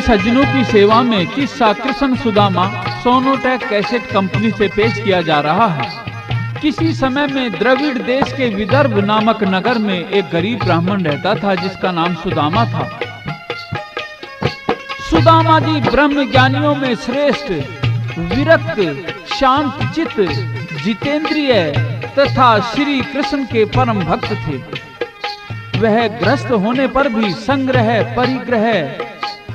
सज्जनों की सेवा में किस्सा कृष्ण सुदामा सोनोटेक कैसेट कंपनी से पेश किया जा रहा है। किसी समय में द्रविड़ देश के विदर्भ नामक नगर में एक गरीब ब्राह्मण रहता था जिसका नाम सुदामा था। सुदामा जी ब्रह्म ज्ञानियों में श्रेष्ठ, विरक्त, शांत चित्त, जितेंद्रिय तथा श्री कृष्ण के परम भक्त थे। वह ग्रस्त होने पर भी संग्रह परिग्रह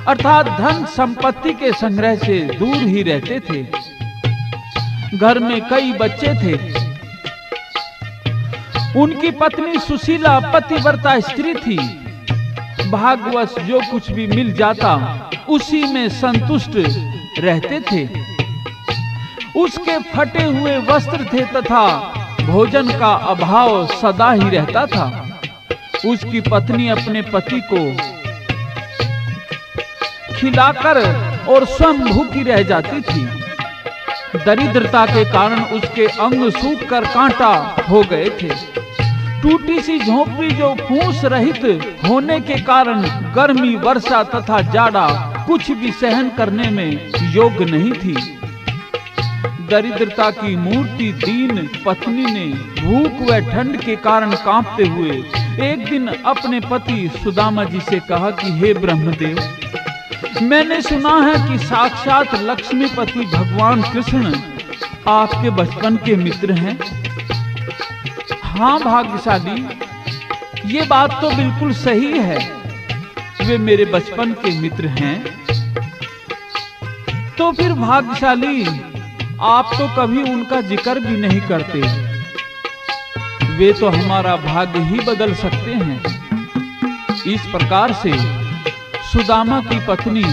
अर्थात धन संपत्ति के संग्रह से दूर ही रहते थे। घर में कई बच्चे थे। उनकी पत्नी सुशीला पतिव्रता स्त्री थी। भाग्यवश जो कुछ भी मिल जाता उसी में संतुष्ट रहते थे। उसके फटे हुए वस्त्र थे तथा भोजन का अभाव सदा ही रहता था। उसकी पत्नी अपने पति को खिलाकर और स्वयं भूखी रह जाती थी। दरिद्रता के कारण उसके अंग सूखकर कांटा हो गए थे। टूटी सी झोपड़ी जो फूस रहित होने के कारण गर्मी, वर्षा तथा जाड़ा कुछ भी सहन करने में योग्य नहीं थी। दरिद्रता की मूर्ति दीन पत्नी ने भूख व ठंड के कारण कांपते हुए एक दिन अपने पति सुदामा जी से कहा कि हे ब्रह्मदेव, मैंने सुना है कि साक्षात लक्ष्मीपति भगवान कृष्ण आपके बचपन के मित्र हैं। हाँ भाग्यशाली, ये बात तो बिल्कुल सही है, वे मेरे बचपन के मित्र हैं। तो फिर भाग्यशाली, आप तो कभी उनका जिक्र भी नहीं करते। वे तो हमारा भाग्य ही बदल सकते हैं। इस प्रकार से सुदामा की पत्नी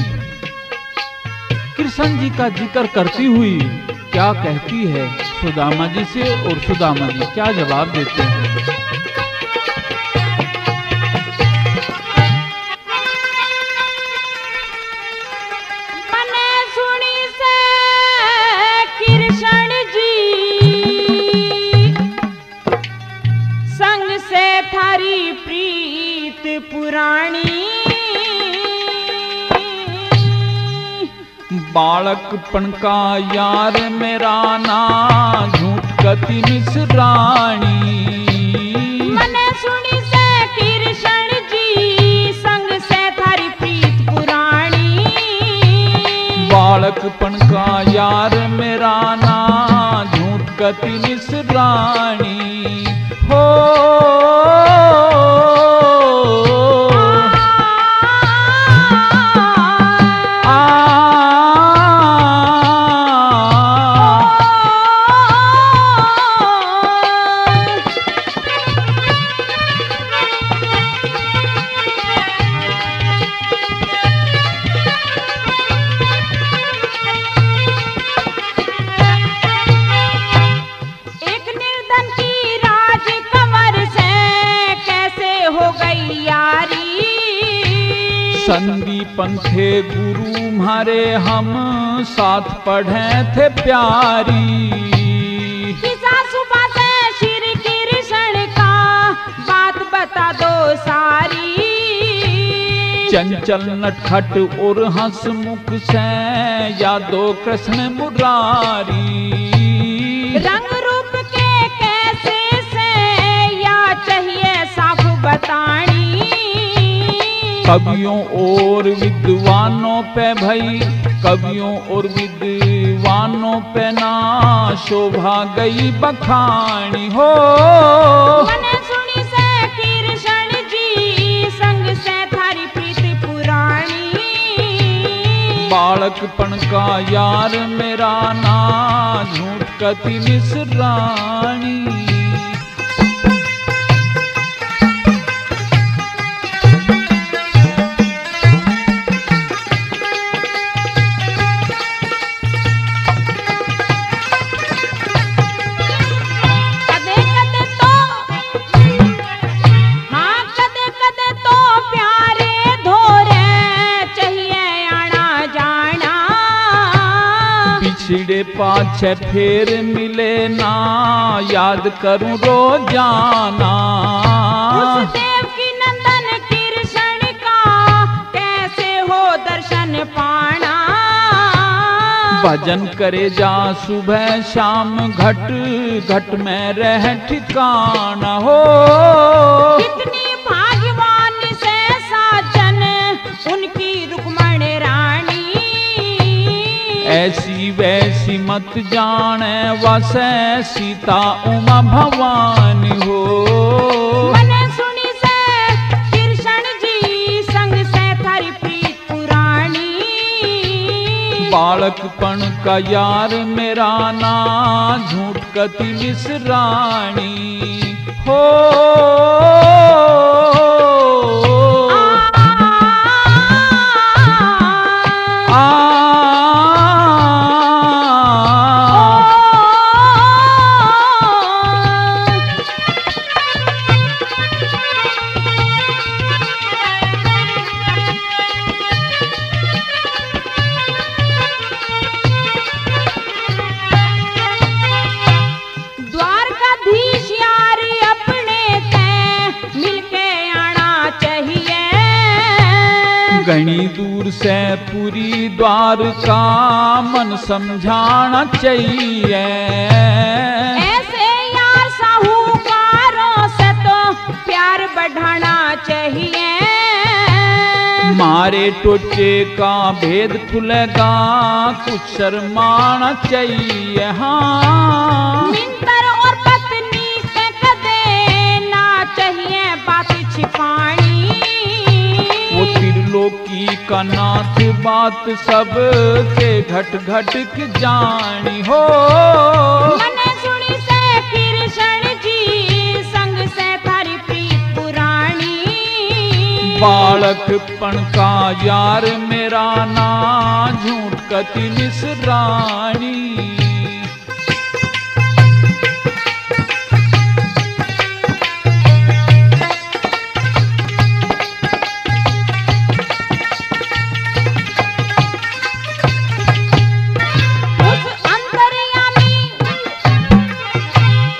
कृष्ण जी का जिक्र करती हुई क्या कहती है सुदामा जी से, और सुदामा जी क्या जवाब देते हैं। पुराणी बालकपन का यार मेरा ना झूठ कति मिसराणी। मने सुनी से कृष्ण जी संग से थारी प्रीत पुराणी। बालकपन का यार मेरा ना झूठ कति मिसराणी। हो संदीपन थे गुरु म्हारे हम साथ पढ़े थे प्यारी। सुबह से श्री कृष्ण का बात बता दो सारी। चंचल नटखट और हंसमुख से यादो कृष्ण मुरारी। रंग रूप के कैसे से या चाहिए साफ बतानी। कवियों और विद्वानों पे भई, कवियों और विद्वानों पे ना शोभा गई बखानी। हो मैंने सुनी से कृष्ण जी संग से थारी प्रीति पुरानी। बालकपन का यार मेरा ना झूठ कति मिसरानी। छिड़े पाछे फेर मिले ना याद करूं रोजाना। उस देव की नंदन कृष्ण का कैसे हो दर्शन भजन करे जा सुबह शाम, घट घट में रह ठिकाना हो। कितनी भाग्यवान से साजन उनकी रुक्मण रानी, ऐसी वैसी मत जाने वसै सीता उमा भवानी हो। मने सुनी से कृष्ण जी संग से थारी प्रीत पुरानी, बालकपन का यार मेरा ना झूठ कति मिसरानी हो। द्वारकाधीश यार अपने ते मिलके आना चाहिए, घनी दूर से पूरी द्वारका मन समझाना चाहिए। ऐसे यार साहूकारों से तो प्यार बढ़ाना चाहिए, मारे टोचे का भेद खुलेगा कुछ शर्माना चाहिए। हाँ मिंतर और पत्नी से कदे ना चाहिए बात छिपानी, वो त्रिलोकी का नाथ बात सब के घट घट के जानी हो। मने सुनी से कृष्ण जी संग से थारी प्रीत पुरानी, बालकपन का यार मेरा ना झूठ कति मिसरानी।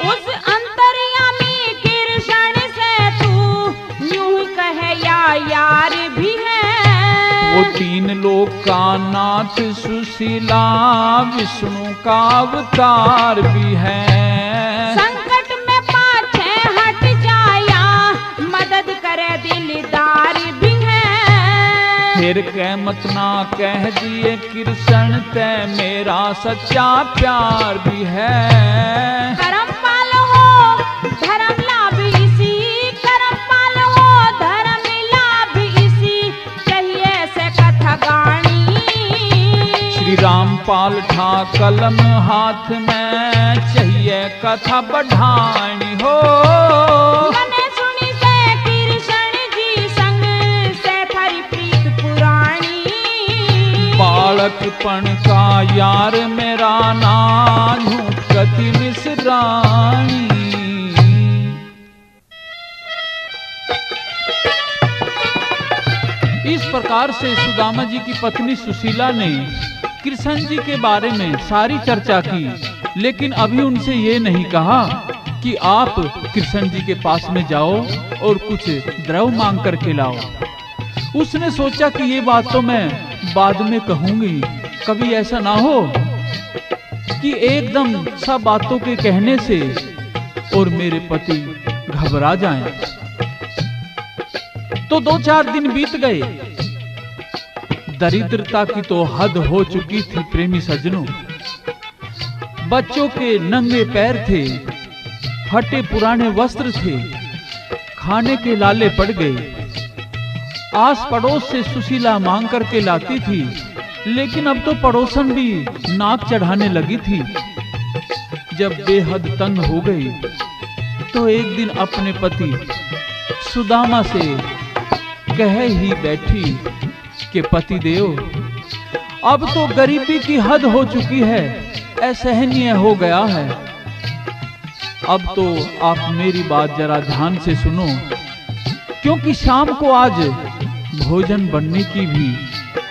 उस अंतर्यामी कृष्ण से तू यूं कहे या यार भी है, वो तीन लोक का नाथ सुशीला विष्णु का अवतार भी है। संकट में पाछे हट जाया मदद करे दिलदार भी है, फिर कह मत ना कह दिए कृष्ण ते मेरा सच्चा प्यार भी है। करम पाल हो धर्म लाभ इसी, करम पाल हो धर्म लाभ इसी, चाहिए से कथा गानी, श्री रामपाल ठा कलम हाथ में चाहिए कथा बढ़ानी हो। मने सुनी से कृष्ण जी संग से थारी प्रीत पुरानी, बालकपन का यार मेरा ना झूठ कति मिसरानी। इस प्रकार से सुदामा जी की पत्नी सुशीला ने कृष्ण जी के बारे में सारी चर्चा की, लेकिन अभी उनसे ये नहीं कहा कि आप कृष्ण जी के पास में जाओ और कुछ द्रव मांग करके लाओ। उसने सोचा कि ये बात तो मैं बाद में कहूंगी, कभी ऐसा ना हो कि एकदम सब बातों के कहने से और मेरे पति घबरा जाएं। तो 2-4 दिन बीत गए। दरिद्रता की तो हद हो चुकी थी प्रेमी सज्जनों। बच्चों के नंगे पैर थे, फटे पुराने वस्त्र थे, खाने के लाले पड़ गए। आस पड़ोस से सुशीला मांग करके लाती थी, लेकिन अब तो पड़ोसन भी नाक चढ़ाने लगी थी। जब बेहद तंग हो गई तो एक दिन अपने पति सुदामा से कह ही बैठी कि पतिदेव, अब तो गरीबी की हद हो चुकी है, असहनीय हो गया है। अब तो आप मेरी बात जरा ध्यान से सुनो, क्योंकि शाम को आज भोजन बनने की भी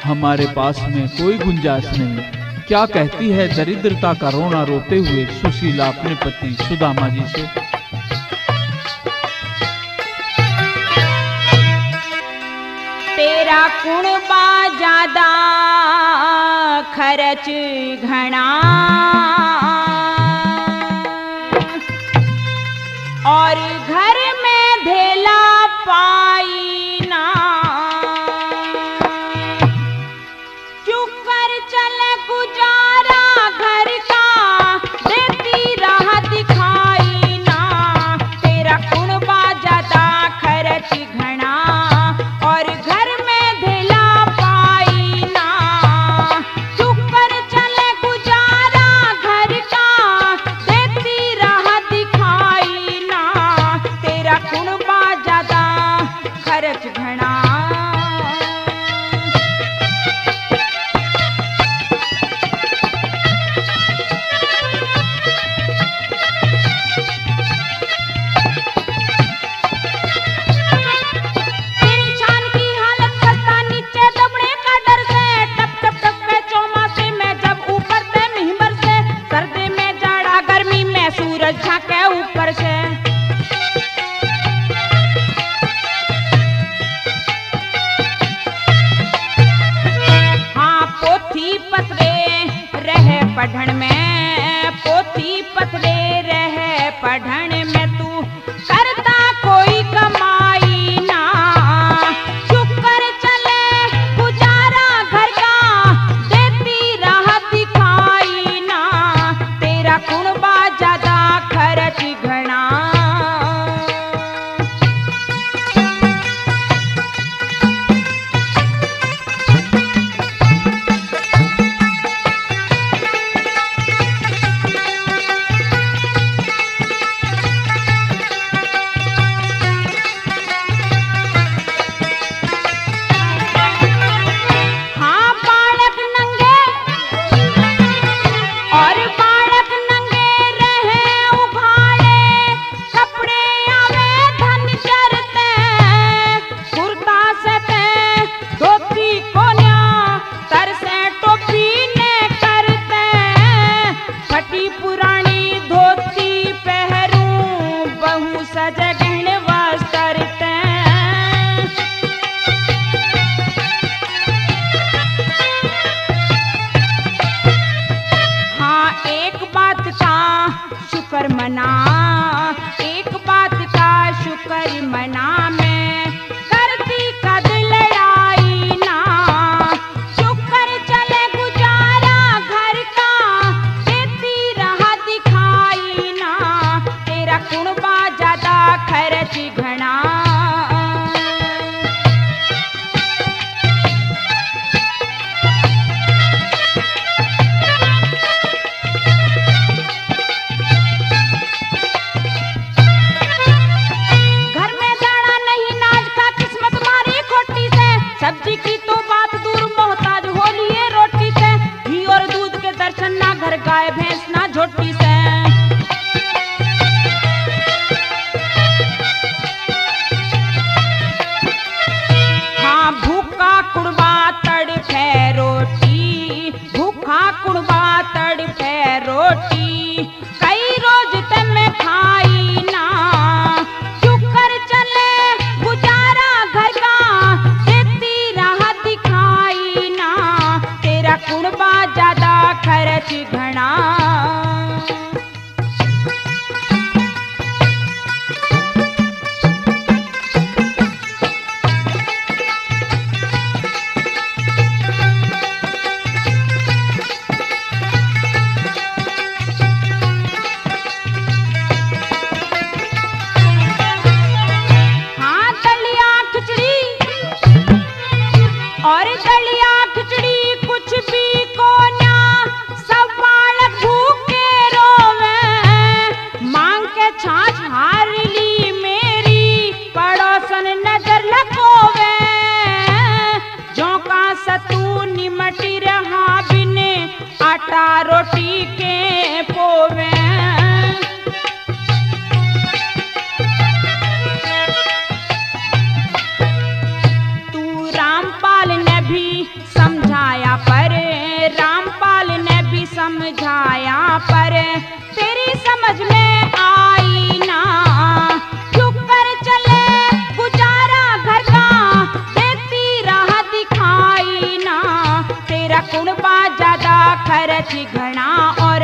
हमारे पास में कोई गुंजाइश नहीं। क्या कहती है दरिद्रता का रोना रोते हुए सुशीला अपने पति सुदामा जी से। तेरा कुणबा ज्यादा खर्च घना और घर में धेला पाई ना। चुप कर चले गुजारा घर का देती राह दिखाई ना। तेरा कुणबा ज्यादा खर्च घना और घर में धेला पाई ना। चुप कर चले गुजारा घर का देती राह दिखाई ना। तेरा कुणबा ज्यादा खर्च घना। झाके ऊपर से हाँ पोथी पतरे रहे पढ़न में। पोथी पतरे रहे पढ़न में तू करता कोई कमाई ना। चुप कर चले गुजारा घर का देती राह दिखाई ना। तेरा कुणबा ज्यादा खर्च घना। हाँ बालक नंगे और बालक नंगे रहे उघाड़े। कपड़े आवे धन चरते कुर्ता सते धोती कोन्या तरसे टोपी ने करते। फटी पुरानी धोती पहरूं बहु सज गहन वस्त्रते। हाँ एक बात का शुक्र मना। एक बात का शुक्र मना में करती कद लड़ाई ना। शुक्र चले गुजारा घर का देती राह दिखाई ना। तेरा कुणबा ज्यादा खर्च घना। घर में दाना नहीं नाज का किस्मत मारी खोटी से। सब्जी की तो बात दूर मोहताज हो लिए रोटी से। घी और दूध के दर्शन ना घर गाय भैंस ना झोटी से। खर्च घना और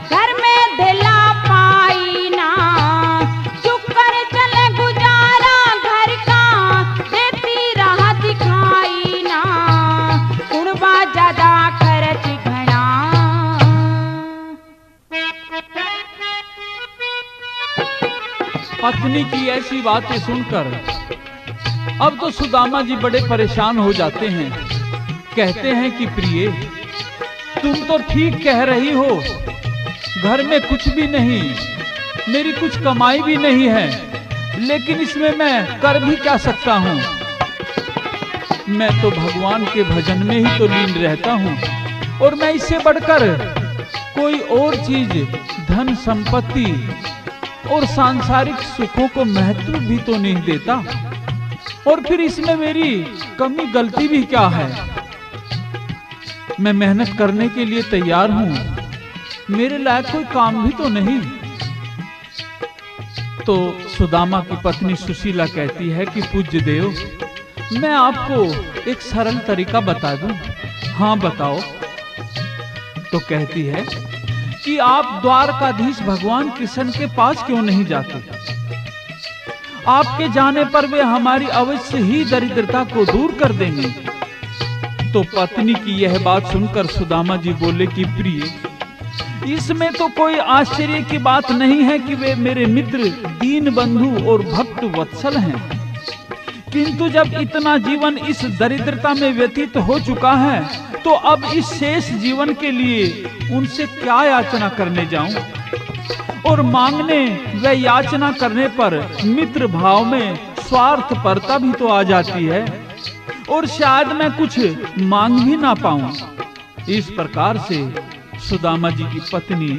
घर में दिला पाई ना, चुप कर चले गुजारा घर का देती राह दिखाई ना, कुड़बा ज्यादा खर्च घना। पत्नी की ऐसी बातें सुनकर अब तो सुदामा जी बड़े परेशान हो जाते हैं। कहते हैं कि प्रिय, तुम तो ठीक कह रही हो, घर में कुछ भी नहीं, मेरी कुछ कमाई भी नहीं है, लेकिन इसमें मैं कर भी क्या सकता हूँ। मैं तो भगवान के भजन में ही तो लीन रहता हूँ, और मैं इससे बढ़कर कोई और चीज, धन संपत्ति और सांसारिक सुखों को महत्व भी तो नहीं देता। और फिर इसमें मेरी कमी गलती भी क्या है। मैं मेहनत करने के लिए तैयार हूं, मेरे लायक कोई काम भी तो नहीं। तो सुदामा की पत्नी सुशीला कहती है कि पूज्य देव, मैं आपको एक सरल तरीका बता दूं। हाँ बताओ। तो कहती है कि आप द्वारकाधीश भगवान कृष्ण के पास क्यों नहीं जाते? आपके जाने पर वे हमारी अवश्य ही दरिद्रता को दूर कर देंगे। तो पत्नी की यह बात सुनकर सुदामा जी बोले कि प्रिय, इसमें तो कोई आश्चर्य की बात नहीं है कि वे मेरे मित्र, दीन बंधु और भक्त वत्सल हैं, किंतु जब इतना जीवन इस दरिद्रता में व्यतीत हो चुका है, तो अब इस शेष जीवन के लिए उनसे क्या याचना करने जाऊं? और मांगने व याचना करने पर मित्र भाव में स्वार्थपरता भी तो आ जाती है, और शायद मैं कुछ मांग भी ना पाऊं। इस प्रकार से सुदामा जी की पत्नी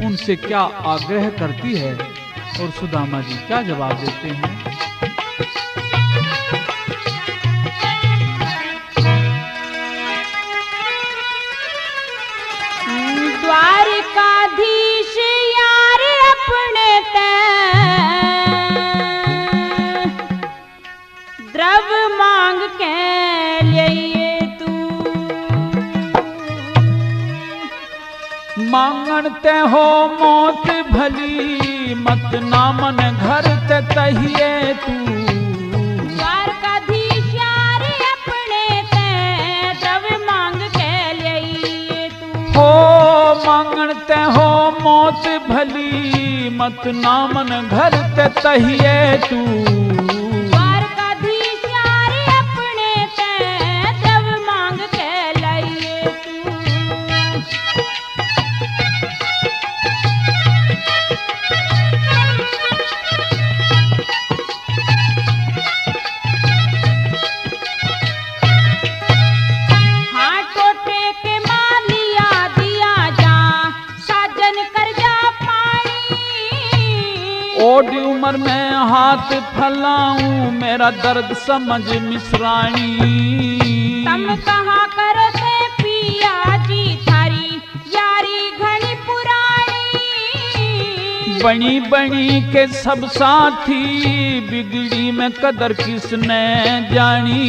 उनसे क्या आग्रह करती है और सुदामा जी क्या जवाब देते हैं। द्वारकाधीश यार अपने ते द्रव मांग के लिए तू, मांगते हो मौत भली, मत नामन घर ते तहिए तू। द्वारकाधीश यार अपने ते द्रव मांग के लिए तू, हो मांगते हो मौत भली, मत नामन घर ते तहिए तू। द्वारकाधीश यार अपने ते द्रव मांग के लिए तू। हाँ टोटे के मालिया दिया जा, साजन कर जा पानी। ओडी उम्र में हाथ फैलाऊं, मेरा दर्द समझ मिश्राणी। तम कहाँ करते पिया जी थारी यारी घनी पुरानी। बनी बनी के सब साथी, बिगड़ी में कदर किसने जानी।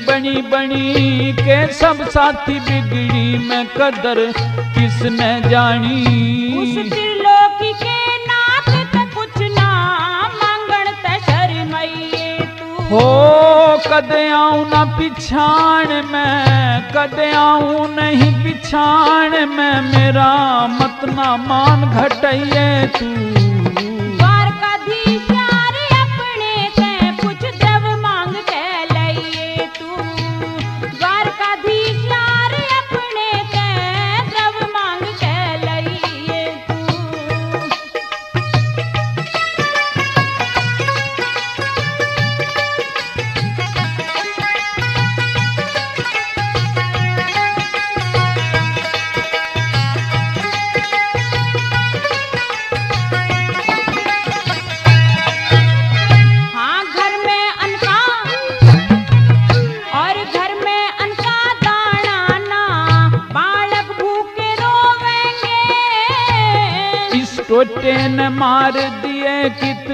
बनी बनी के सब साथी, बिगड़ी में कदर किसने जानी। उस त्रिलोकी के नाथ ते कुछ ना मांगण ते शर्मइए तू। हो कदे आऊं ना पिछाण में, कदे आऊं नहीं पिछाण में, मेरा मत ना मान घटाइए तू। द्वारकाधीश यार अपने ते कुछ द्रव मांग के लिए तू। द्वारकाधीश यार अपने ते द्रव मांग के लिए तू। हाँ घर में अनका और घर में अनका दाना ना, बालक भूखे रोवेंगे। इस टोटे ने मार दिए कित,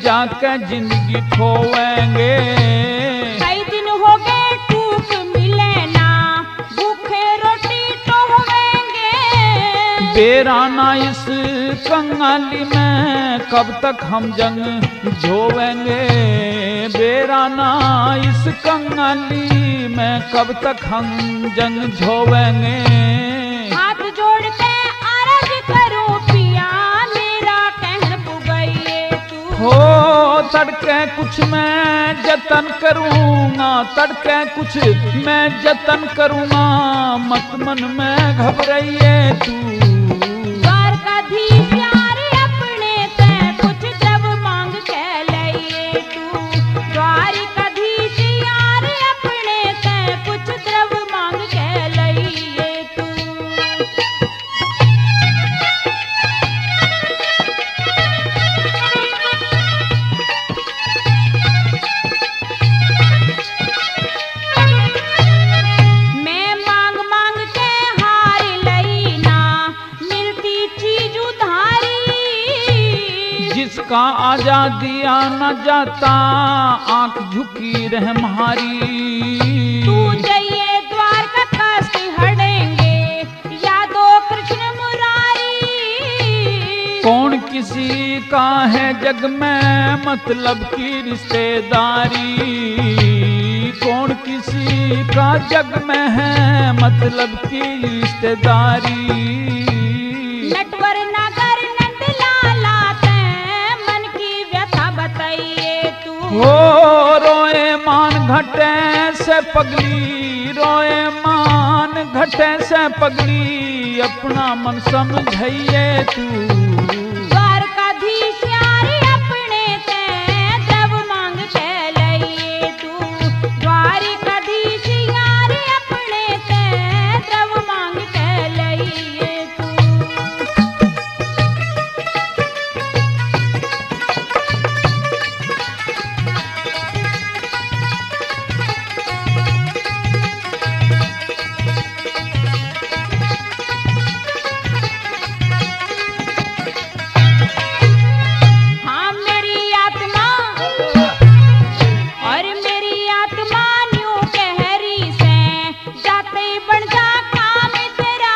जाकर जिंदगी खोएंगे। कई दिन हो गए टूक मिले ना, भूखे रोटी टोहवेंगे। बेराना इस कंगाली में कब तक हम जंग झोवेंगे, बेराना इस कंगाली में कब तक हम जंग झोवेंगे। हाथ जोड़ के अर्ज करूं पिया मेरा कहन पुगइए तू। हो तड़के कुछ मैं जतन करूंगा, तड़के कुछ मैं जतन करूंगा, मत मन में घबराइए तू। द्वारकाधीश यार अपने ते कुछ जब मांग के लइए तू। द्वारकाधीश यार अपने ते कुछ द्रव मांग के लइए तू। मैं मांग मांग के हार लई ना मिलती चीज उधारी। जिसका आजादिया न जाता आंख झुकी रहमहारी। तू जइए द्वारका कष्ट हटेंगे यादो कृष्ण मुरारी। कौन किसी का है जग में मतलब की रिश्तेदारी, कौन किसी का जग में है मतलब की रिश्तेदारी। नटवर नगर नंद लाला ते मन की व्यथा बताइए तू। हो रोए मान घटे से पगली, रोए मान घटे से पगली, अपना मन समझाइए तू। द्वारकाधीश यार अपने ते द्रव मांग के लइए तू। द्वारकाधीश यार अपने ते द्रव मांग के लइए तू। हाँ मेरी आत्मा और मेरी आत्मा न्यू कहरी से जाते बन जा काम तेरा।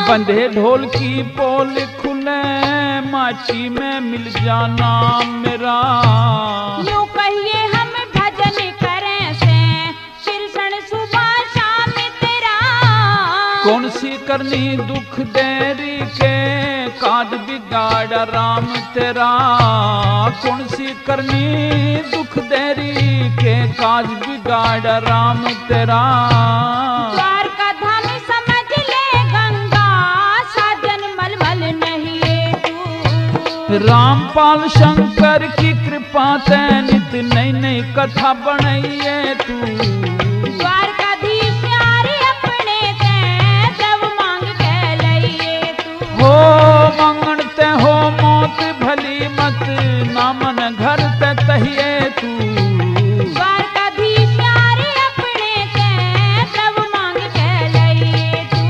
बंधे ढोल की पोल खुले माटी में मिल जाना मेरा। यूं कहिए हम भजन करें से शिरसण सुबह शाम तेरा। कौन सी करनी दुख देरी के काज बिगाड़ राम तेरा, कौन सी करनी दुख देरी के काज बिगाड़ राम तेरा। द्वारका धाम समझ ले गंगा साजन मलमल नहीं है तू। रामपाल शंकर की कृपा ते नित नई नई कथा बनाइए तू। द्वारकाधीश यार अपने ते द्रव मांग के लइए तू। हो मंगण ते हो मौत भली मत, नामन घर ते तहिए तू। द्वारकाधीश यार अपने ते द्रव मांग के लइए तू।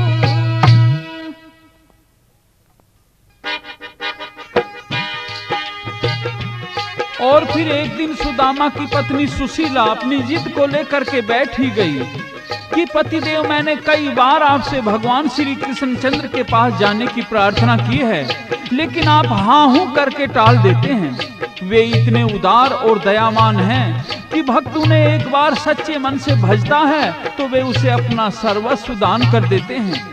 और फिर एक दिन सुदामा की पत्नी सुशीला अपनी जिद को लेकर के बैठ ही गई कि पतिदेव मैंने कई बार आपसे भगवान श्री कृष्णचंद्र के पास जाने की प्रार्थना की है, लेकिन आप हाँ हूं करके टाल देते हैं। वे इतने उदार और दयावान हैं कि भक्त उन्हें एक बार सच्चे मन से भजता है तो वे उसे अपना सर्वस्व दान कर देते हैं।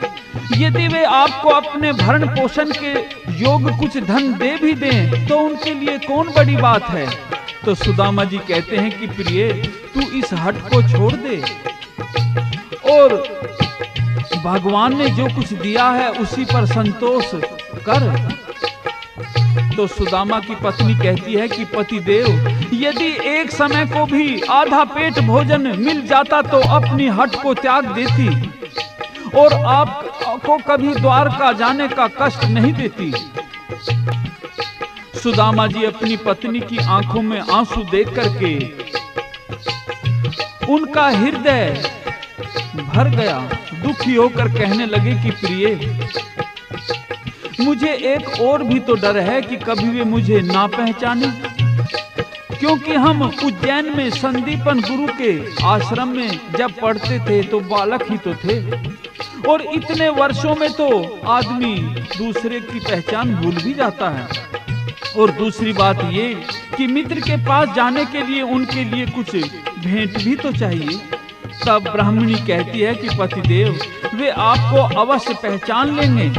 यदि वे आपको अपने भरण पोषण के योग कुछ धन दे भी दें तो उनके लिए कौन बड़ी बात है। तो सुदामा जी कहते हैं कि प्रिय तू इस हट को छोड़ दे और भगवान ने जो कुछ दिया है उसी पर संतोष कर। तो सुदामा की पत्नी कहती है कि पतिदेव यदि एक समय को भी आधा पेट भोजन मिल जाता तो अपनी हट को त्याग देती और आपको कभी द्वारका जाने का कष्ट नहीं देती। सुदामा जी अपनी पत्नी की आंखों में आंसू देख करके उनका हृदय भर गया, दुखी होकर कहने लगे कि प्रिय मुझे एक और भी तो डर है कि कभी वे मुझे ना पहचाने, क्योंकि हम उज्जैन में संदीपन गुरु के आश्रम में जब पढ़ते थे तो बालक ही तो थे और इतने वर्षों में तो आदमी दूसरे की पहचान भूल भी जाता है। और दूसरी बात ये कि मित्र के पास जाने के लिए उनके लिए कुछ भेंट भी तो चाहिए। तब ब्राह्मणी कहती है कि पतिदेव वे आपको अवश्य पहचान लेंगे,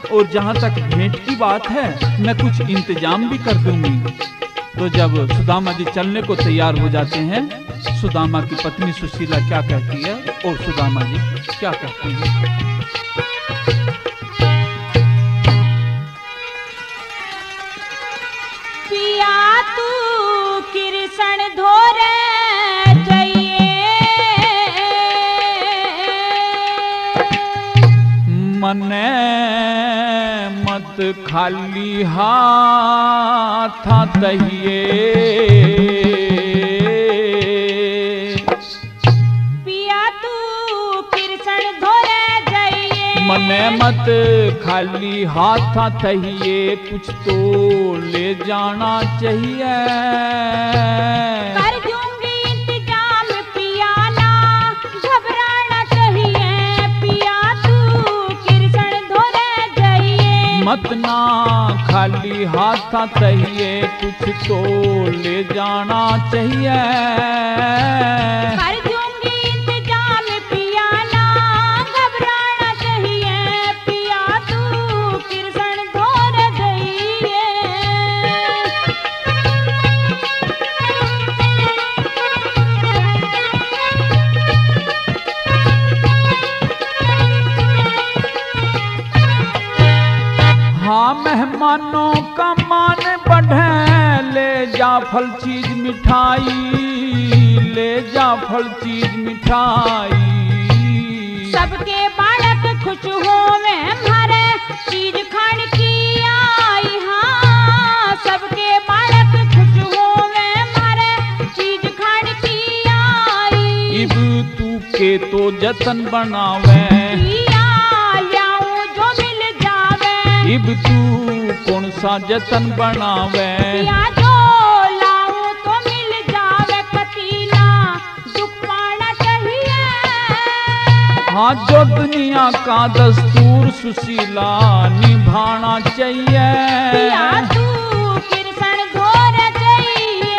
और जहाँ तक भेंट की बात है मैं कुछ इंतजाम भी कर दूंगी। तो जब सुदामा जी चलने को तैयार हो जाते हैं, सुदामा की पत्नी सुशीला क्या कहती है और सुदामा जी क्या कहती है? पिया तू कृष्ण धोरे मने मत खाली हाथ दहिए, पिया तू कृष्ण धोरे जाइए, मने मत खाली हाथ दहिए, कुछ तो ले जाना चाहिए। कर दूंगी इंतजाम पिया ना घबराना चाहिए, पिया तू कृष्ण धोरे जाइए, मत ना खाली हाथ चाहिए, कुछ तो ले जाना चाहिए। कर दूंगी इंतजाम पिया ना घबराना चाहिए, पिया तू कृष्ण धोरे जाइए। हाँ मेहमानों का मान बढ़े, ले जा फल चीज मिठाई, ले जा फल चीज मिठाई। सबके बालक खुश होवे मारे चीज खान की आई, हाँ सबके बालक खुश होवे मारे चीज खान की आई। इब तू के तो जतन बनावे, पिया ल्याऊं जो मिल जावे, इब तू कौन सा जतन बनावे, पिया जो लाऊं तो मिल जावे, कतीना दुख पाना चाहिए। हाँ जो दुनिया का दस्तूर सुशीला निभाना चाहिए। पिया तू कृष्ण धोरे जाइए।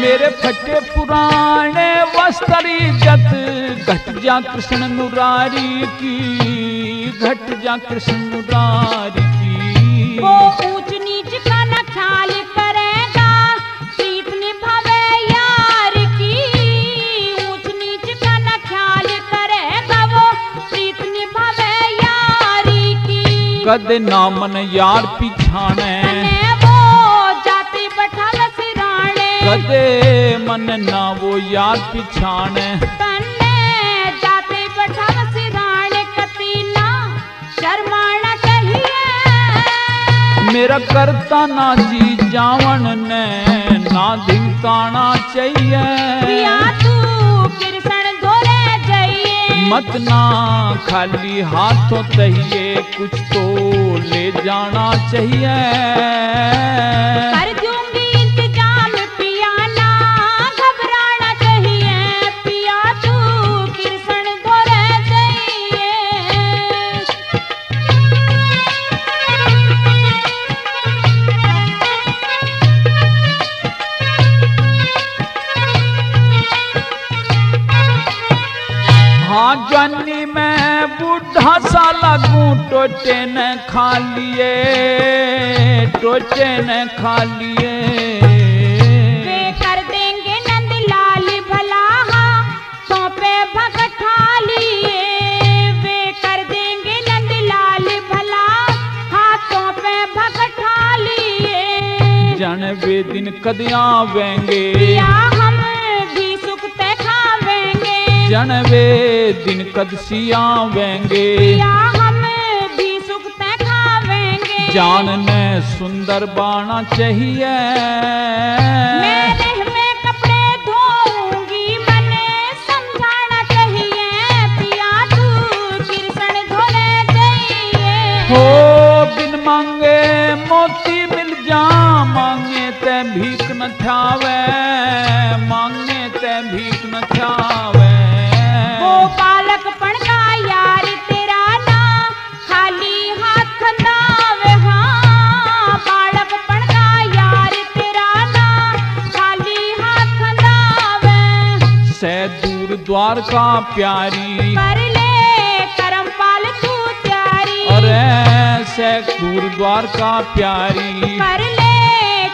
मेरे फटे पुराने वस्त्र इज्जत, घट जा कृष्ण मुरारी की, घट जा कृष्ण मुरारी की। वो ऊंच नीच का न ख्याल करेगा, प्रीत निभावे यार की, ऊंच नीच का न ख्याल करेगा, वो प्रीत निभावे यारी की। कद नामन यार पिछाने, तने वो जाति बैठावे सिराने, कदे मन ना वो यार पिछाने। तने जाति बैठावे सिराने, कतीना शर्माना चाहिए। मेरा करता ना जी जावन ने ना धिंकाना चाहिए। पिया तू कृष्ण धोरे जाइए, मत ना खाली हाथों चाहिए, कुछ तो ले जाना चाहिए। कर दूंगी इंतजाम पिया ना घबराना चाहिए, पिया तू कृष्ण धोरे जाइए। हाँ जवानी में बूढ़ा सा लगूं, टोटे न खा लिए, टोटे न खा लिए। वे कर देंगे नंदलाल भला हाथों पे भगठा लिए, वे कर देंगे नंदलाल भला हाथों पे भगठा लिए। जन वे दिन कद आवेंगे, पिया हम भी सुख ते खावेंगे, जन वे दिन कद सियावेंगे। पिया हम भी सुख ते खावेंगे, जान ने सुंदर बाना चाहिए। मैं में कपड़े धोऊंगी, मने समझाना चाहिए, पिया तू भीख न थावे, मांगने ते भीख न थावे। वो बालकपन का यार तेरा ना खाली हाथ खंदावे। हाँ, बालकपन का यार तेरा ना खाली हाथ खंदावे। से दूर द्वार का प्यारी, कर ले करम पाल तू त्यारी। अरे से दूर द्वार का प्यारी, कर ले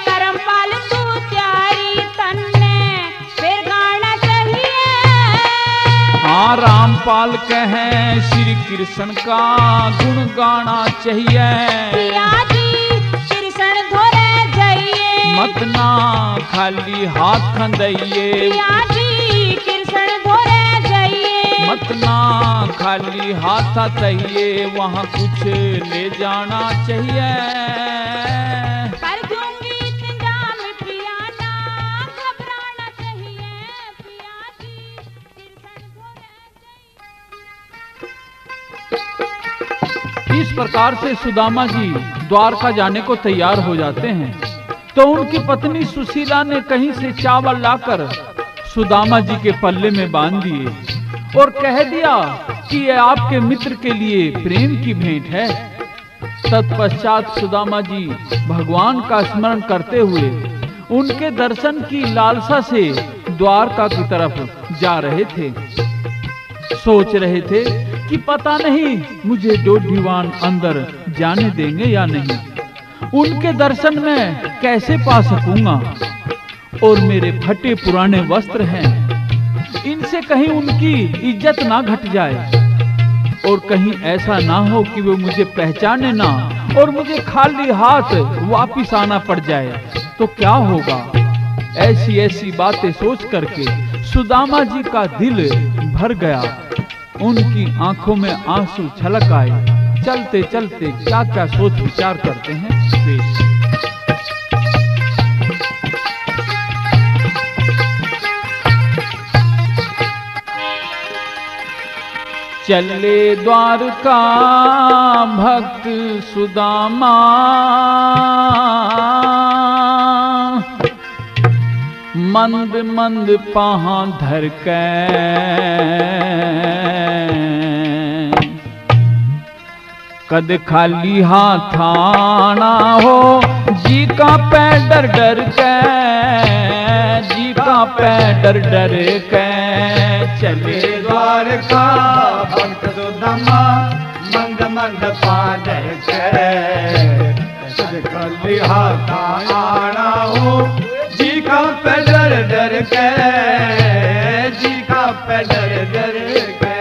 करम पाल तू त्यारी। तन्ने फिर गाना चाहिए। हाँ रामपाल कहे श्री कृष्ण का गुण गाना चाहिए। पिया जी कृष्ण धोरे जाइए, मत ना खाली हाथ खंदैये। पिया जी कृष्ण धोरे जाइए। मत ना खाली हाथ चाहिए, वहाँ कुछ ले जाना चाहिए। कर दूंगी इंतजाम पिया ना घबराना चाहिए। पिया जी कृष्ण धोरे इस प्रकार से सुदामा जी द्वारका जाने को तैयार हो जाते हैं। तो उनकी पत्नी सुशीला ने कहीं से चावल लाकर सुदामा जी के पल्ले में बांध दिए और कह दिया कि यह आपके मित्र के लिए प्रेम की भेंट है। तत्पश्चात सुदामा जी भगवान का स्मरण करते हुए उनके दर्शन की लालसा से द्वारका की तरफ जा रहे थे। सोच रहे थे कि पता नहीं मुझे डोडीवान अंदर जाने देंगे या नहीं, उनके दर्शन में कैसे पा सकूंगा, और मेरे फटे पुराने वस्त्र हैं, इनसे कहीं उनकी इज्जत ना घट जाए, और कहीं ऐसा ना हो कि वो मुझे पहचाने ना और मुझे खाली हाथ वापिस आना पड़ जाए तो क्या होगा। ऐसी ऐसी बातें सोच करके सुदामा जी का दिल भर गया, उनकी आंखों में आंसू छलक आए। चलते चलते क्या क्या सोच विचार करते हैं पेश। चले द्वारका भक्त सुदामा, मंद मंद पाहां धर के, कद खाली हाथ आना हो जी का पै डर डर के, जी का पै डर डर के। चले द्वारका भक्त सुदामा, मंद मंद पादर के, कद खाली हाथ आना हो जी का पे डर डर के, जी का पे डर डर के।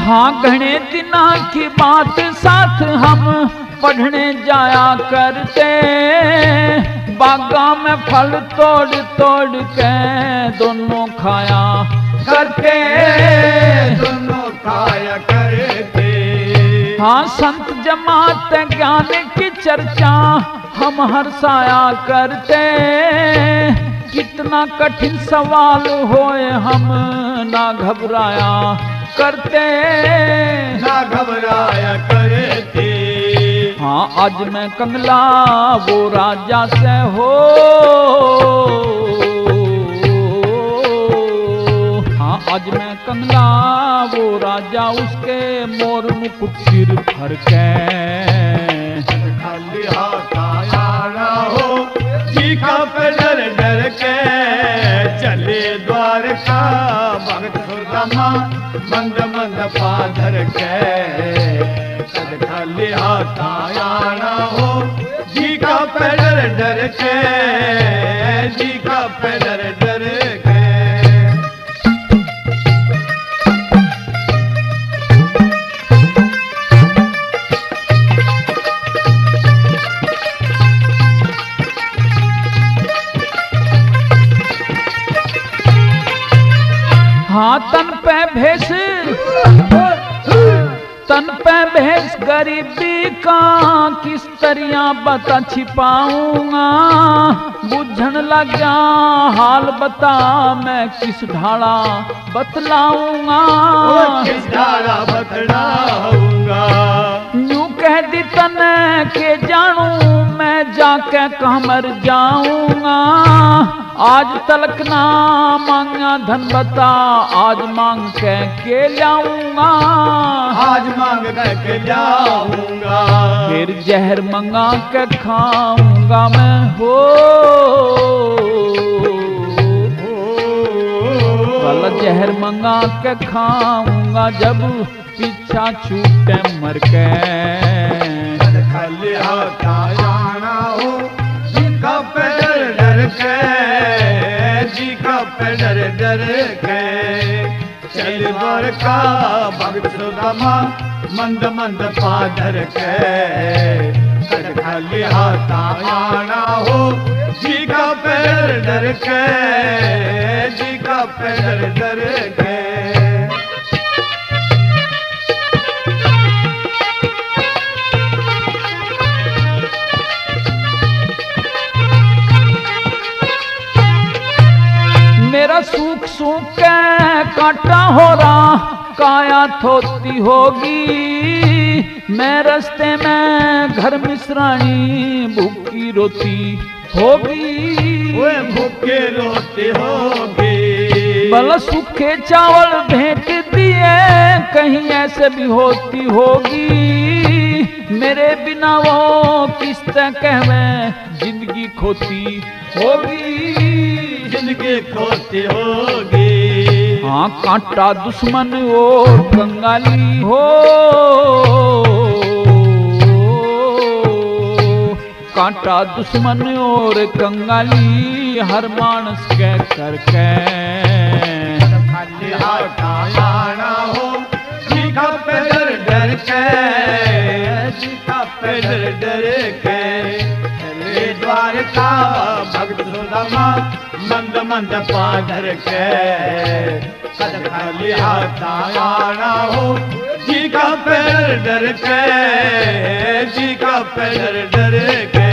हाँ घने दिना की बात साथ हम पढ़ने जाया करते, बागा में फल तोड़ तोड़ के दोनों खाया करते, दोनों खाया करते। हाँ संत जमात ज्ञान की चर्चा हम हर्षाया करते, कितना कठिन सवाल होए हम ना घबराया करते, ना घबराया करते। हाँ आज मैं कंगला वो राजा से हो, हाँ आज मैं कंगला वो राजा, उसके मोर मुकुट सिर भर के, खाली हाथ आना हो जी का पे डर डर के। चले द्वारका भक्त सुदामा, मंद मंद पाधर के, कद खाली हाथ आना हो जी का पे डर डर के, जी का पे डर डर के। हाँ तन पे भेष तन पे भेष गरीबी का किस तरह बता छिपाऊंगा, बुझन लग गया हाल बता मैं किस ढाला बतलाऊंगा, किस ढाला बतलाऊंगा। यूं कह दी तने के जानू मैं जाके कहाँ मर जाऊंगा, आज तलक ना मांगा धन बता आज मांग के लाऊंगा, आज मांग के जाऊंगा। फिर जहर मंगा के खाऊंगा मैं हो, वाला जहर मंगा के खाऊंगा जब पीछा छूटे मर के। खाली हाथा आना हो जी का पे डर के, जी का पे डर के। चल द्वारका भगत सुदामा मंद मंद पाधर के। खाली हाथा आना हो जी का पे डर के, जी का पे डर के। मेरा सूख सूख के कांटा हो रहा काया थोती होगी, मैं रस्ते में घर मिश्रानी भूखी रोती होगी, वे भूखे रोती होगी। भला सूखे चावल भेंट दिए कहीं ऐसे भी होती होगी, मेरे बिना वो किस तरह कहवे जिंदगी खोती होगी, जिंदगी खोती होगी। हाँ कांटा दुश्मन और कंगाली हो, कांटा दुश्मन और कंगाली हर मानस के करके। खाली हाथा आना हो जी का पे डर के, जी का पे डर के। चले द्वारका भगत सुदामा मंद मंद पाधर के। खाली हाथा आना हो जी का पे डर के, जी का पे डर के।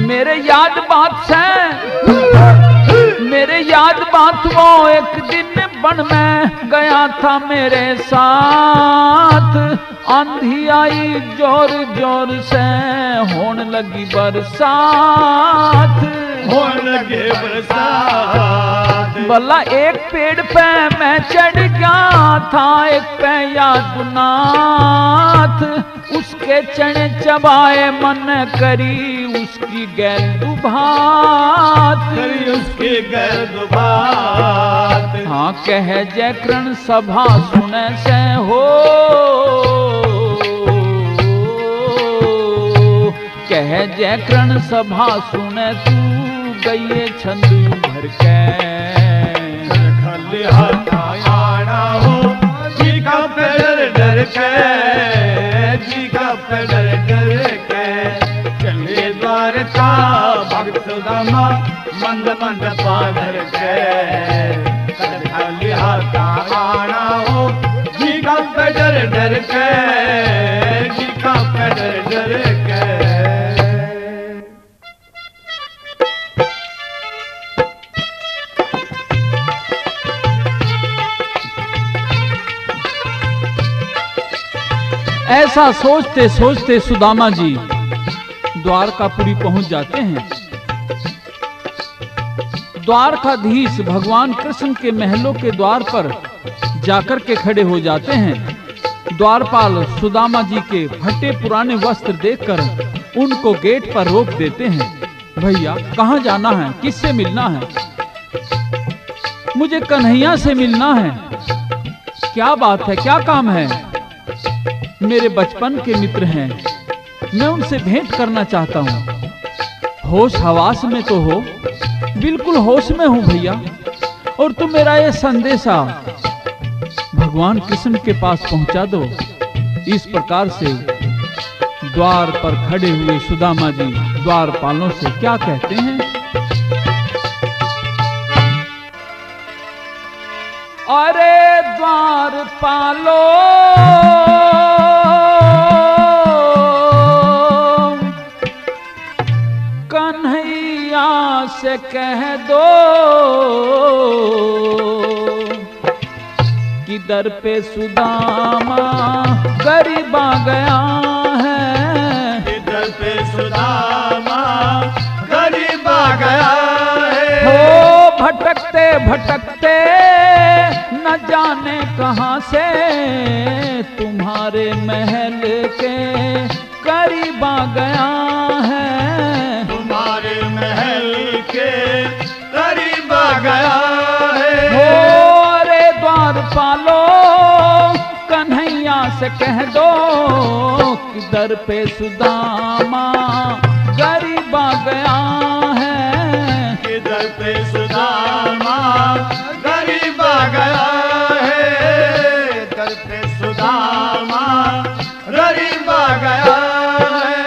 मेरे याद बात से मेरे याद बात वो एक दिन बन में गया था मेरे साथ, आंधी आई जोर जोर से होने लगी बरसात, होने लगे बरसात। भला एक पेड़ पे मैं चढ़ गया था एक पे यादनाथ, उसके चने चबाए मन करी उसकी गैल भात, करी उसकी गैल भात। हाँ कह जय करण सभा सुने से हो, कह जय करण सभा सुने तू गई छंद भर के। खाली हाथा आना हो जी का पे डर के, जी का पे डर के। चले द्वारका भगत सुदामा मंद मंद पाधर के। खाली हाथा आना हो जी का पे डर के, जी का पे डर के। ऐसा सोचते सोचते सुदामा जी द्वारकापुरी पहुंच जाते हैं। द्वारकाधीश भगवान कृष्ण के महलों के द्वार पर जाकर के खड़े हो जाते हैं। द्वारपाल सुदामा जी के फटे पुराने वस्त्र देखकर उनको गेट पर रोक देते हैं। भैया कहाँ जाना है, किससे मिलना है? मुझे कन्हैया से मिलना है। क्या बात है, क्या काम है? मेरे बचपन के मित्र हैं, मैं उनसे भेंट करना चाहता हूँ। होश हवास में तो हो? बिल्कुल होश में हूँ भैया। और तुम मेरा ये संदेशा भगवान कृष्ण के पास पहुंचा दो। इस प्रकार से द्वार पर खड़े हुए सुदामा जी द्वारपालों से क्या कहते हैं? अरे द्वारपालो कन्हैया से कह दो कि दर पे सुदामा गरीब आ गया है। दर पे सुदामा गरीब आ गया है। हो भटकते भटकते न जाने कहां से तुम्हारे महल के करीब आ गया है। तुम्हारे महल के करीब आ गया है। हो अरे द्वारपालो कन्हैया से कह दो कि दर पे सुदामा गरीब आ गया है। कि दर पे सुदामा गरीब आ गया है। दर पे सुदामा गरीब आ गया है।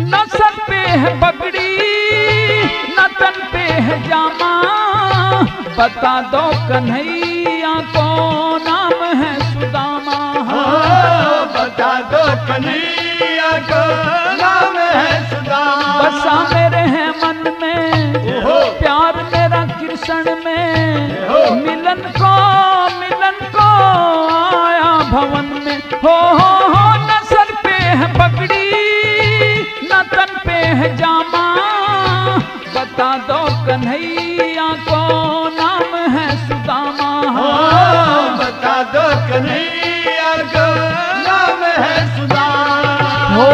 न सर पे है पगड़ी न तन पे है जामा, बता दो कन्हैया को नाम है सुदामा। बता दो कन्हैया को नाम है सुदामा। बसा मेरे है मन में प्यार मेरा कृष्ण में, मिलन को आया भवन में। हो न सर पे है पगड़ी न तन पे है जामा, बता दो कन्हैया को नाम है सुदामा। बता दो कन्हैया को नाम है सुदामा। हो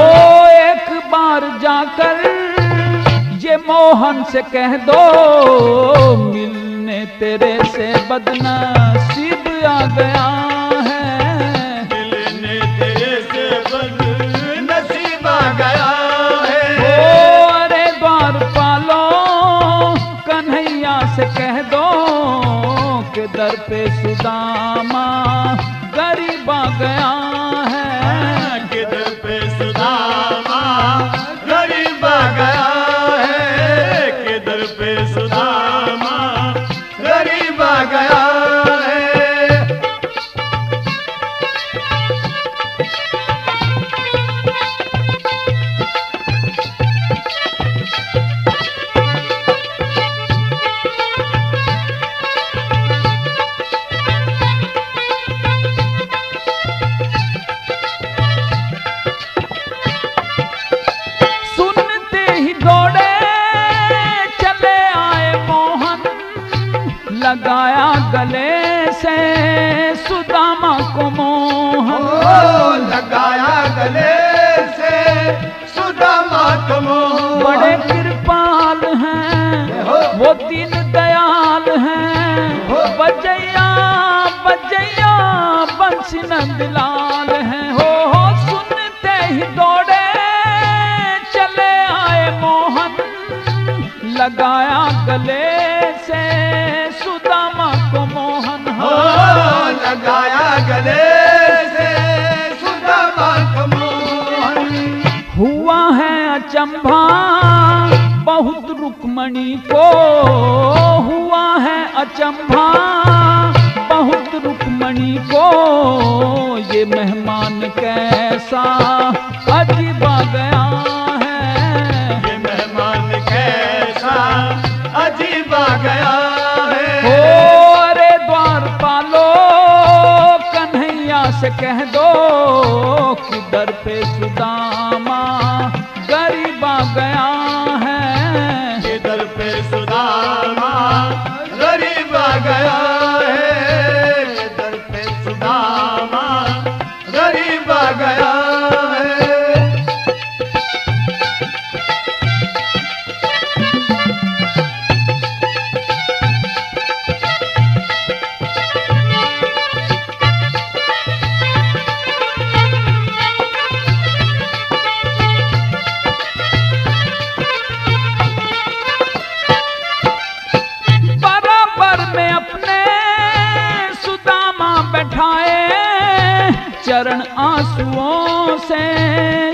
एक बार जाकर ये मोहन से कह दो मिलने तेरे से बदनसीब आ गया है। मिलने तेरे से बदनसीब आ गया है। ओ अरे द्वारपालो कन्हैया से कह दो कि दर पे सुदामा गरीब आ गया है। कि दर पे सुदामा गरीब आ गया है। कि दर पे सुदामा गरीब आ गया है। सुनते ही दौड़े चले आए मोहन, लगाया गले से सुदामा को मोहन। लगाया गले से सुदामा को मोहन। बड़े कृपाल हैं वो दीन दयाल हैं, बजैया बजैया बंसी नंदलाल हैं। हो सुनते ही दौड़े चले आए मोहन, लगाया गले से सुदामा को मोहन। लगाया गले से सुदामा को मोहन। हुआ है अचंभा बहुत रुक्मणी को, हुआ है अचंभा बहुत रुक्मणी को, ये मेहमान कैसा अजीब आ गया है। ये मेहमान कैसा अजीब आ गया है। ओ अरे द्वारपालो कन्हैया से कह दो कि दर पे सुदामा गरीब आ गया है। कि दर पे सुदामा गरीब आ गया है। दर पे सुदामा गरीब आ गया है। से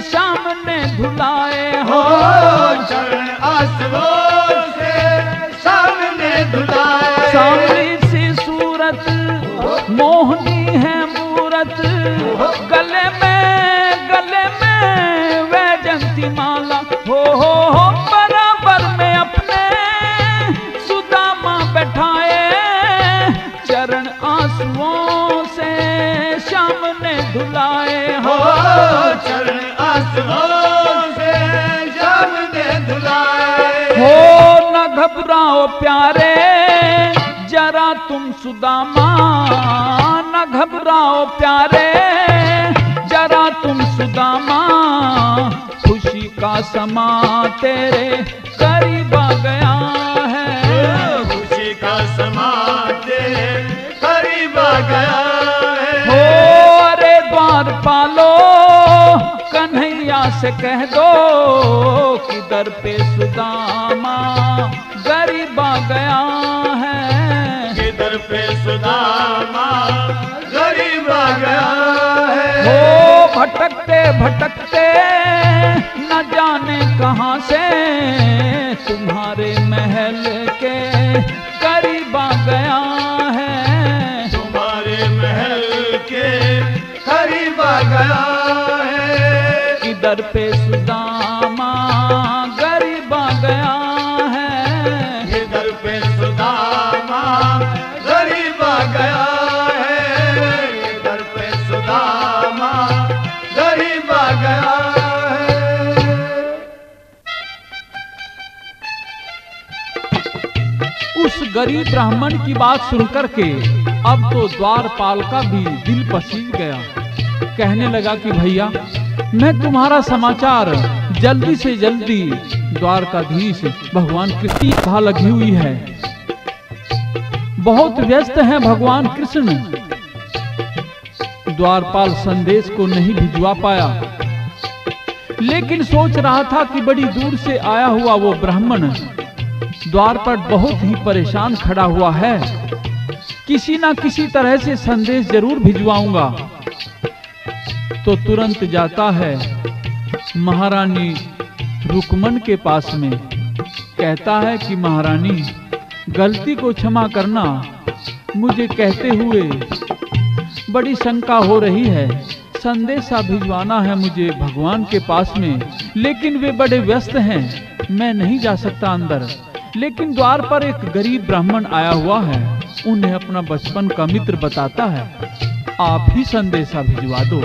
सामने धुलाए हो चरण आंसुओं से सामने धुलाए। सांवली सी सूरत मोहनी है मूरत, गले में वैजंती माला हो बराबर में अपने सुदामा बैठाए। चरण आंसुओं से सामने धुलाए हो चरण आंसुओं से सामने धुलाए। हो न घबराओ प्यारे जरा तुम सुदामा, न घबराओ प्यारे जरा तुम सुदामा, खुशी का समा तेरे करीब आ गया है। खुशी का समा तेरे करीब आ गया है। हो अरे द्वार पालो कन्हैया से कह दो कि दर पे सुदामा गरीब आ गया है। कि दर पे सुदामा गरीब आ गया है। हो भटकते भटकते न जाने कहां से तुम्हारे महल के करीब आ गया है। तुम्हारे महल के करीब आ गया है। इधर पे सुदामा गरीब आ गया है। इधर पे सुदामा गरीब आ गया है। इधर पे सुदामा गरीब आ गया है। उस गरीब ब्राह्मण की बात सुनकर के अब तो द्वारपाल का भी दिल पसीज गया। कहने लगा कि भैया मैं तुम्हारा समाचार जल्दी से जल्दी, द्वारकाधीश भगवान कृष्ण की कथा लगी हुई है, बहुत व्यस्त हैं भगवान कृष्ण। द्वारपाल संदेश को नहीं भिजवा पाया, लेकिन सोच रहा था कि बड़ी दूर से आया हुआ वो ब्राह्मण द्वार पर बहुत ही परेशान खड़ा हुआ है, किसी ना किसी तरह से संदेश जरूर भिजवाऊंगा। तो तुरंत जाता है महारानी रुकमन के पास में, कहता है कि महारानी गलती को क्षमा करना, मुझे कहते हुए बड़ी शंका हो रही है, संदेशा भिजवाना है मुझे भगवान के पास में, लेकिन वे बड़े व्यस्त हैं, मैं नहीं जा सकता अंदर। लेकिन द्वार पर एक गरीब ब्राह्मण आया हुआ है, उन्हें अपना बचपन का मित्र बताता है, आप ही संदेशा भिजवा दो,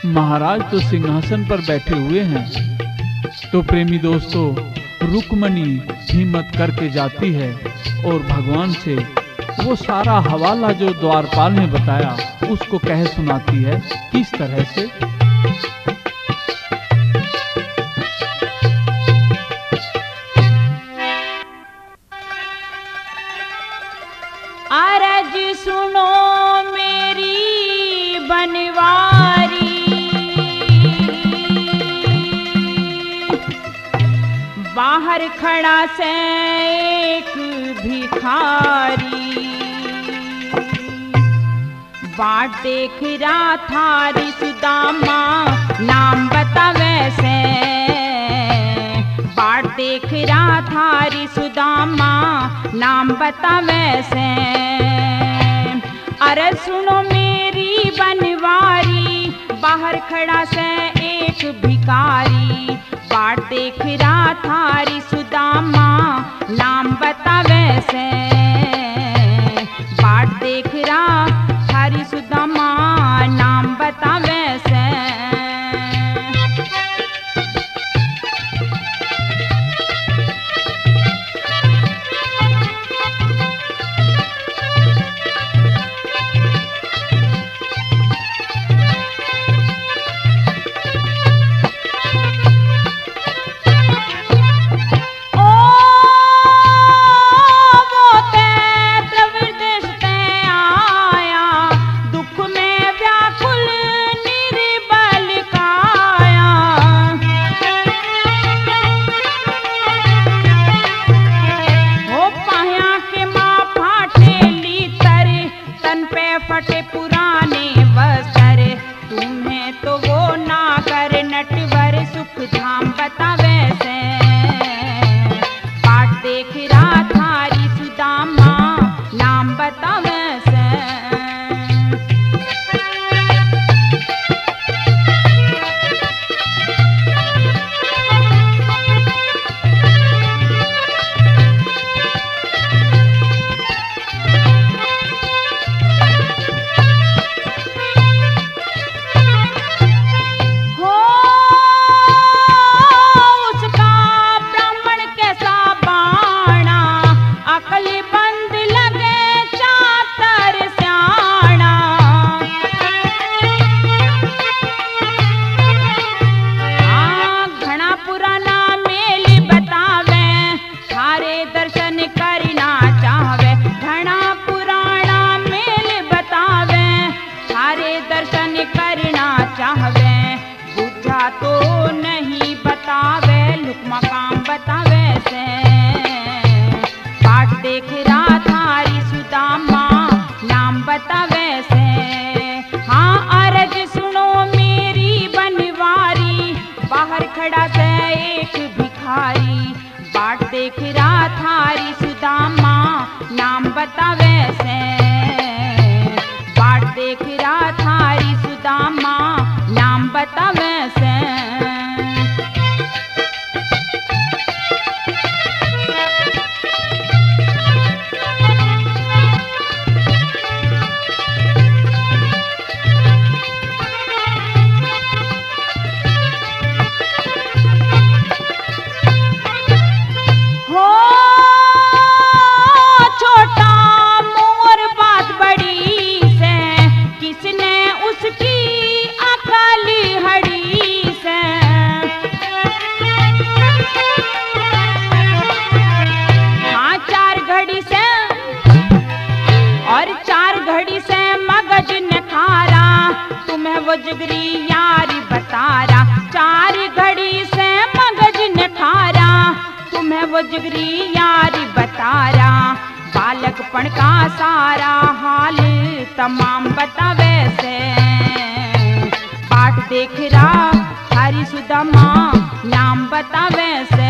महाराज तो सिंहासन पर बैठे हुए हैं। तो प्रेमी दोस्तों, रुक्मणी हिम्मत करके जाती है और भगवान से वो सारा हवाला जो द्वारपाल ने बताया उसको कह सुनाती है। किस तरह से? अरज सुनो मेरी बनवारी, बाहर खड़ा से एक भिखारी, बाट देख रहा थारी सुदामा, नाम बता वैसे, बाट देख रहा थारी सुदामा, नाम बता वैसे। अरे सुनो मेरी बनवारी, बाहर खड़ा से एक भिखारी, बाट देख रहा थारी सुदामा, नाम बता वैसे, बाट देख रहा थारी सुदामा, नाम बता वैसे। एक भिखारी, बाट देख रहा थारी सुदामा, नाम बतावे से। बाट देख रहा थारी सुदामा, नाम बतावे से। वो जिगरी यारी बतारा, 4 घड़ी से मगज न खारा, तुम्हें वो जिगरी यारी बतारा। बालकपन का सारा हाल तमाम बतावे से। बाट देख रहा थारी सुदामा, नाम बतावे से।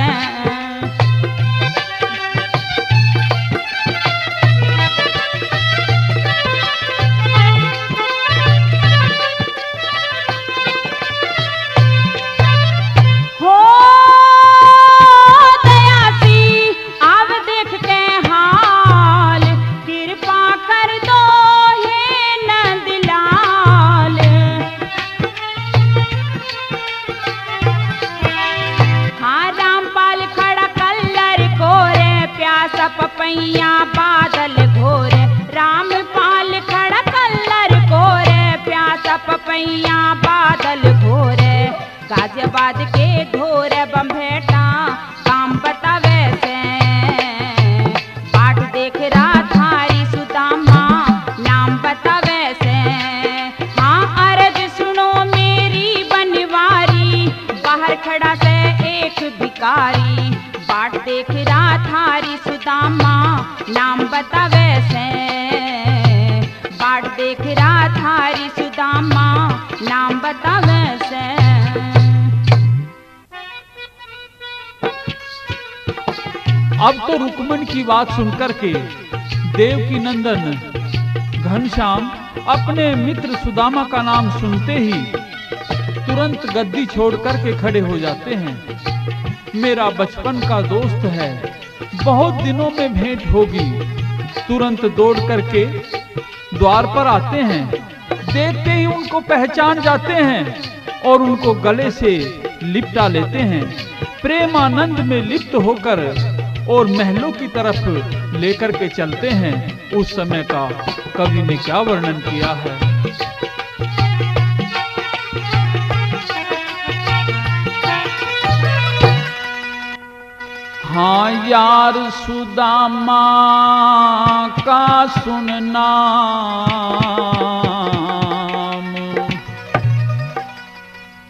पपैया बादल घोरे, रामपाल खड़ा कल्लर कोरे, प्यासा पपैया बादल घोरे। गाजियाबाद के घोरे बम्भेटा, काम बतावे से। बाट देख रहा थारी सुदामा, नाम बतावे से। हाँ अर्ज सुनो मेरी बनवारी, बाहर खड़ा से एक भिखारी, बाट देख रहा थारी सुदामा, नाम बतावे से। बाट देख रहा थारी सुदामा, नाम बतावे से। अब तो रुक्मणी की बात सुनकर के देवकी नंदन घनश्याम अपने मित्र सुदामा का नाम सुनते ही तुरंत गद्दी छोड़ करके खड़े हो जाते हैं। मेरा बचपन का दोस्त है, बहुत दिनों में भेंट होगी। तुरंत दौड़ करके द्वार पर आते हैं, देखते ही उनको पहचान जाते हैं और उनको गले से लिपटा लेते हैं। प्रेमानंद में लिप्त होकर और महलों की तरफ लेकर के चलते हैं। उस समय का कवि ने क्या वर्णन किया है। हाँ यार सुदामा का सुनना,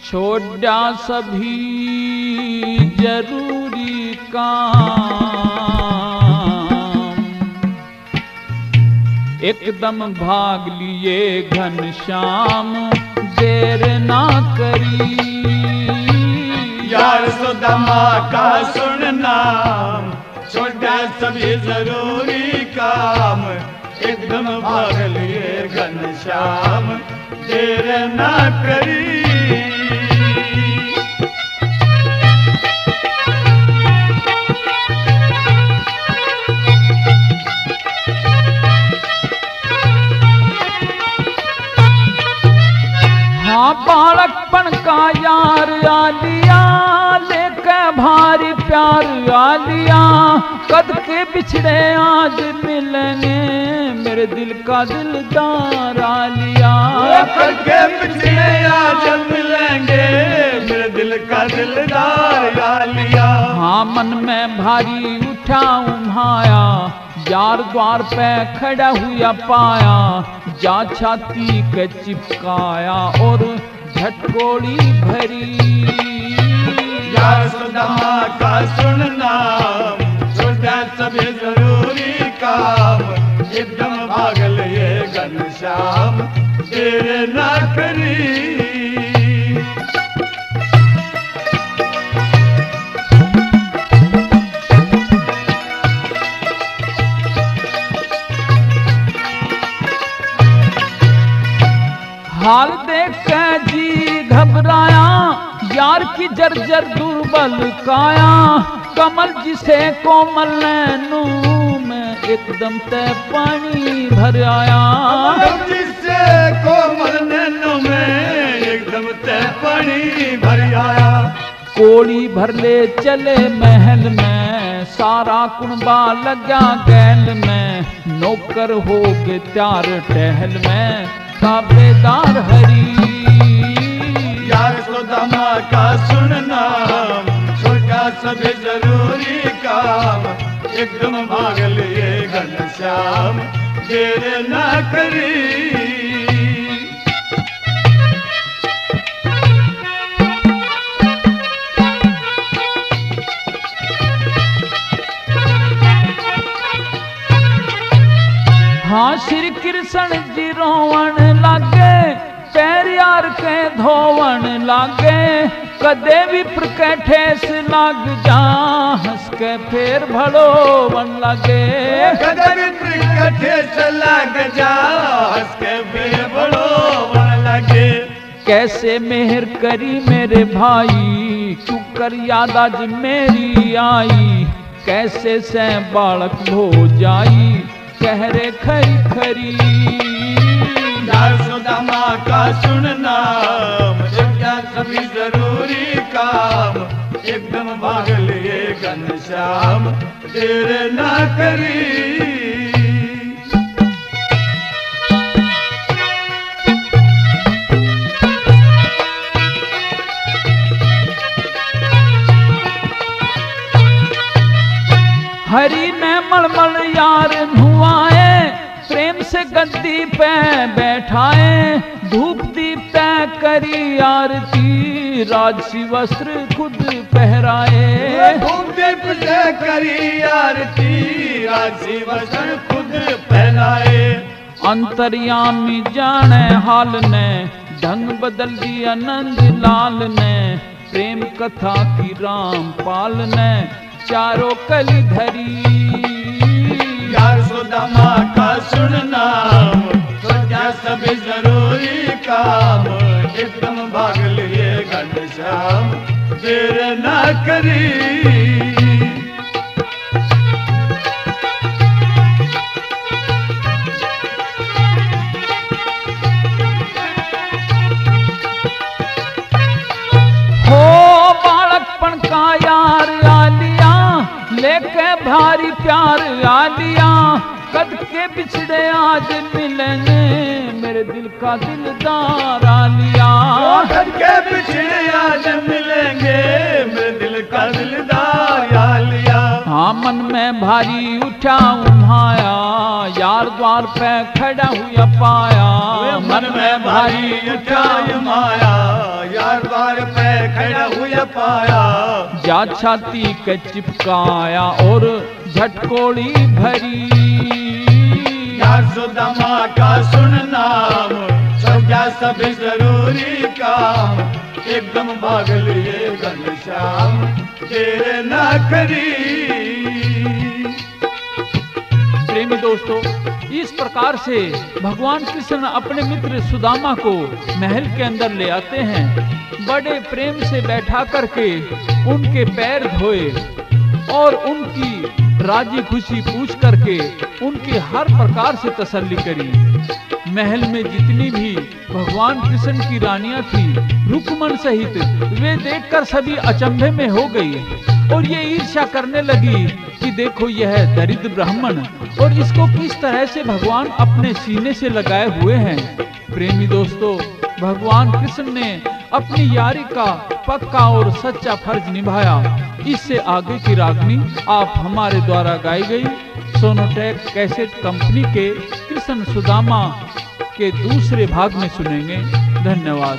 छोड़ा सभी जरूरी काम, एकदम भाग लिए घनश्याम, देर ना करी। यार सुदामा का सुनना, छोड़ा सभी जरूरी काम, एकदम भाग लिए घनश्याम, देर ना करी। हाँ बालकपन का यार आलिया, लेके भारी प्यार आलिया, कद के बिछड़े आज मिलने, मेरे दिल का दिलदार आलिया। कद के बिछड़े आज मिलेंगे, मेरे दिल का दिलदार आलिया। हाँ मन में भारी उठा उम्हाया, यार द्वार पे खड़ा हुआ पाया, जा छाती के चिपकाया और झटकोड़ी भरी। यार सुदामा का सुनना, छोड़ा सभी जरूरी काम, एकदम भाग लिए घनश्याम, देर ना करी। की जर्जर दुर्बल काया, कमल जिसे कोमल नैनू में एकदम ते पानी भर आया। जिसे कोमल नैनू में एकदम ते पानी भर आया। कोड़ी भर ले चले महल में, सारा कुणबा लगा गैल में, नौकर हो के त्यार टहल में, ताबेदार हरी। यार सुदामा का सुनना, छोटा सभी जरूरी काम, एकदम भाग लिए घनश्याम, देर ना करी। हाँ श्री कृष्ण जी रोवन लागे, पैर यार के धोवन लागे, कदे विप्र के ठेस लाग जा, हंस के फेर भड़ोवन लागे। कदे विप्र के ठेस लाग जा, हंस के फेर भड़ोवन लागे। कैसे मेहर करी मेरे भाई, चुकर याद आज मेरी आई, कैसे से बालक हो जाई, कह रे खरी खरी। यार सुदामा का सुनना, मुझे क्या सभी जरूरी काम, एकदम भाग लिए घनश्याम, देर ना करी। हरि ने मलमल यार नुआए, प्रेम से गद्दी पे बैठाए, धूप दीप तय करी आरती, राजसी वस्त्र खुद पहराए। धूप दीप तय करी आरती, राजसी वस्त्र खुद पहनाए। अंतर्यामी जाने हाल ने, ढंग बदल दिया नंद लाल ने, प्रेम कथा की रामपाल ने, चारों कली धरी। यार सुदामा का सुनना, सोचा सभी जरूरी काम, एकदम भाग लिए घनश्याम, देर ना करी। का यार आलिया, लेके भारी प्यार आलिया, कद के बिछड़े आज मिलेंगे, मेरे दिल का दिलदार आलिया। कद के बिछड़े आज मिलेंगे, मेरे दिल का दिलदार आलिया। हाँ मन में भारी उठा उम्हाया, यार द्वार पे खड़ा हुआ पाया। मन में भारी उठा उम्हाया, यार द्वार पे खड़ा हुआ पाया। जा छाती के चिपकाया और झटकोड़ी भरी। यार सुदामा का सुनना, समझा सभी जरूरी काम, एकदम भाग लिए घनश्याम, देर ना करी। प्रेमी दोस्तों, इस प्रकार से भगवान कृष्ण अपने मित्र सुदामा को महल के अंदर ले आते हैं। बड़े प्रेम से बैठा करके उनके पैर धोए और उनकी राजी खुशी पूछ करके उनकी हर प्रकार से तसल्ली करी। महल में जितनी भी भगवान कृष्ण की रानियां थी रुक्मन सहित, वे देखकर सभी अचंभे में हो गई और ये ईर्ष्या करने लगी कि देखो यह दरिद्र ब्राह्मण और इसको किस तरह से भगवान अपने सीने से लगाए हुए हैं। प्रेमी दोस्तों, भगवान कृष्ण ने अपनी यारी का पक्का और सच्चा फर्ज निभाया। इससे आगे की रागनी आप हमारे द्वारा गाई गई सोनोटेक कैसेट कंपनी के कृष्ण सुदामा के दूसरे भाग में सुनेंगे। धन्यवाद।